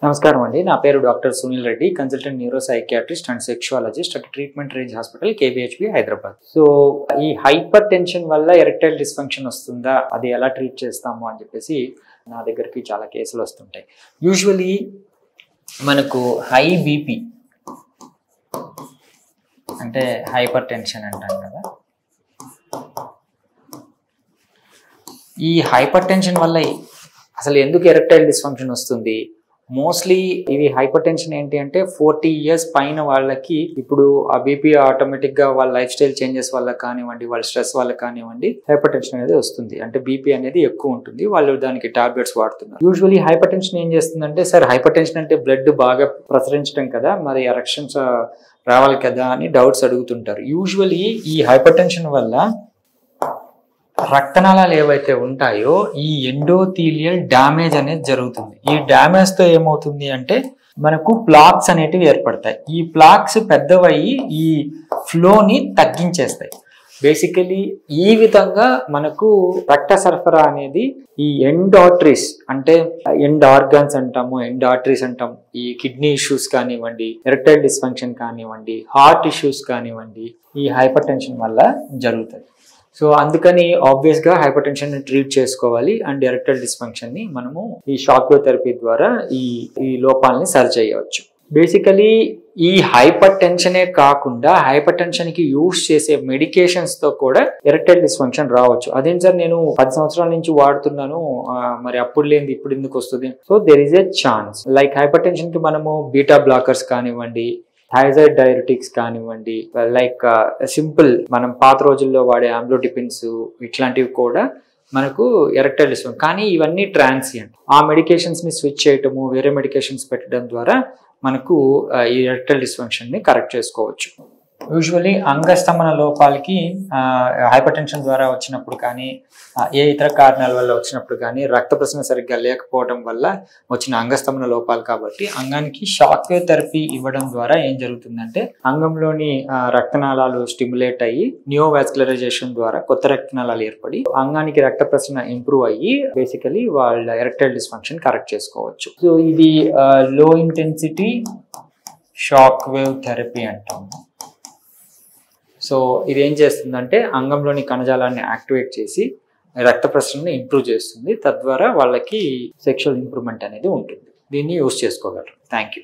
నమస్కారం అండి. నా పేరు doctor Sunil Reddy, consultant neuro psychiatrist and sexologist at treatment range hospital KBHB Hyderabad. So ఈ హైపర్ టెన్షన్ వల్ల ఎరెక్టైల్ డిస్ఫంక్షన్ వస్తుందా, అది ఎలా ట్రీట్ చేస్తాము అని చెప్పేసి నా దగ్గరికి చాలా కేసులు వస్తుంటాయి. యూజువలీ మనకు హై బీపీ అంటే హైపర్ టెన్షన్ అంటాం కదా, ఈ హైపర్ టెన్షన్ వల్ల అసలు ఎందుకు ఎరెక్టైల్ డిస్ఫంక్షన్ వస్తుంది? మోస్ట్లీ ఇవి హైపర్ టెన్షన్ ఏంటి అంటే 40 years పైన వాళ్ళకి ఇప్పుడు ఆ బీపీ ఆటోమేటిక్గా వాళ్ళ లైఫ్ స్టైల్ చేంజెస్ వల్ల కానివ్వండి, వాళ్ళ స్ట్రెస్ వల్ల కానివ్వండి, హైపర్ టెన్షన్ అనేది వస్తుంది. అంటే బీపీ అనేది ఎక్కువ ఉంటుంది, వాళ్ళు దానికి టాబ్లెట్స్ వాడుతున్నారు. యూజువలీ హైపర్ టెన్షన్ ఏం చేస్తుందంటే, సార్ హైపర్ టెన్షన్ అంటే బ్లడ్ బాగా ప్రసరించడం కదా, మరి ఎరెక్షన్స్ రావాలి కదా అని డౌట్స్ అడుగుతుంటారు. యూజువలీ ఈ హైపర్ టెన్షన్ వల్ల రక్తనాళాలు ఏవైతే ఉంటాయో ఈ ఎండోథీలియల్ డ్యామేజ్ అనేది జరుగుతుంది. ఈ డ్యామేజ్ తో ఏమవుతుంది అంటే మనకు ప్లాక్స్ అనేటివి ఏర్పడతాయి. ఈ ప్లాక్స్ పెద్దవయ్యి ఈ ఫ్లోని తగ్గించేస్తాయి. బేసికలీ ఈ విధంగా మనకు రక్త సరఫరా అనేది ఈ ఎండ్ ఆర్టరీస్ అంటే ఎండ్ ఆర్గాన్స్ అంటాము, ఎండ్ ఆర్టరీస్ అంటాము, ఈ కిడ్నీ ఇష్యూస్ కానివ్వండి, ఎరెక్టైల్ డిస్ఫంక్షన్ కానివ్వండి, హార్ట్ ఇష్యూస్ కానివ్వండి, ఈ హైపర్ టెన్షన్ వల్ల జరుగుతాయి. సో అందుకని ఆబ్వియస్ గా హైపర్ టెన్షన్ ని ట్రీట్ చేసుకోవాలి అండ్ ఎరెక్టైల్ డిస్ఫంక్షన్ ని మనము ఈ షాక్ వేవ్ థెరపీ ద్వారా ఈ లోపాలని సరి చేయవచ్చు. బేసికలీ ఈ హైపర్ టెన్షనే కాకుండా హైపర్ టెన్షన్ కి యూజ్ చేసే మెడికేషన్స్ తో కూడా ఎరెక్టైల్ డిస్ఫంక్షన్ రావచ్చు. అదేంటి సార్, నేను 10 సంవత్సరాల నుంచి వాడుతున్నాను, మరి అప్పుడు లేనిది ఇప్పుడు ఎందుకు వస్తుంది? So there is a chance. Like hyper tension కి మనము బీటా బ్లాకర్స్ కానివ్వండి, థైరాయిడ్ డైరెటిక్స్ కానివ్వండి, లైక్ సింపుల్ మనం పాత రోజుల్లో వాడే ఆంబ్లోటిపిన్స్, ఇట్లాంటివి కూడా మనకు ఎరెక్టైల్ డిస్ఫంక్షన్. కానీ ఇవన్నీ ట్రాన్సియంట్. ఆ మెడికేషన్స్ ని స్విచ్ చేయటము, వేరే మెడికేషన్స్ పెట్టడం ద్వారా మనకు ఈ ఎరెక్టైల్ డిస్ఫంక్షన్ ని కరెక్ట్ చేసుకోవచ్చు. యూజువలీ అంగస్తంభన లోపాలకి హైపర్ టెన్షన్ ద్వారా వచ్చినప్పుడు కానీ, ఏ ఇతర కారణాల వల్ల వచ్చినప్పుడు కానీ, రక్త ప్రసరణ సరిగ్గా లేకపోవడం వల్ల వచ్చిన అంగస్తంభన లోపాలు కాబట్టి అంగానికి షాక్ వేవ్ థెరపీ ఇవ్వడం ద్వారా ఏం జరుగుతుందంటే అంగంలోని రక్తనాళాలు స్టిమ్యులేట్ అయ్యి నియోవాస్కులరైజేషన్ ద్వారా కొత్త రక్తనాళాలు ఏర్పడి అంగానికి రక్త ప్రసరణ ఇంప్రూవ్ అయ్యి బేసికలీ వాళ్ళ ఎరెక్టైల్ డిస్ఫంక్షన్ కరెక్ట్ చేసుకోవచ్చు. సో ఇది లో ఇంటెన్సిటీ షాక్ వేవ్ థెరపీ అంటాము. సో ఇది ఏం చేస్తుందంటే అంగంలోని కణజాలాన్ని యాక్టివేట్ చేసి రక్త ప్రసరణని ఇంప్రూవ్ చేస్తుంది. తద్వారా వాళ్ళకి సెక్షువల్ ఇంప్రూవ్మెంట్ అనేది ఉంటుంది. దీన్ని యూజ్ చేసుకోగలరు. Thank you.